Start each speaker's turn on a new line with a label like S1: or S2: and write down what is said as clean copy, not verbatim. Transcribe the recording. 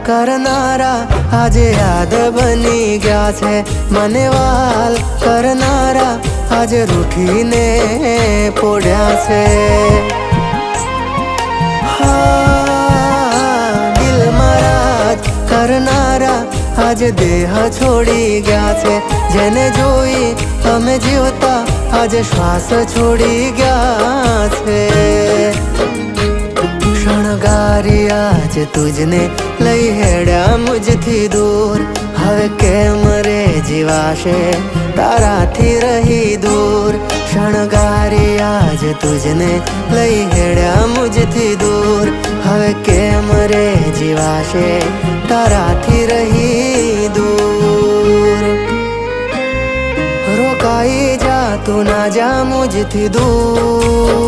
S1: करनारा આજે યાદ બની ગયા છે મને વાલ કરનારા આજે રૂઠીને પોડ્યા છે દિલમાં રાજ કરનારા આજે દેહ છોડી ગયા છે જેને જોઈ અમે જીવતા આજે શ્વાસ છોડી ગયા છે શણગારી આજ તુજને લઈ હેડ્યા મુજથી દૂર હવે કેમ રે જીવાશે તારાથી રહી દૂર શણગારી આજ તુજને લઈ હેડ્યા મુજથી દૂર હવે કેમ રે જીવાશે તારાથી રહી દૂર રોકાઈ જા તું ના જા મુજથી દૂર।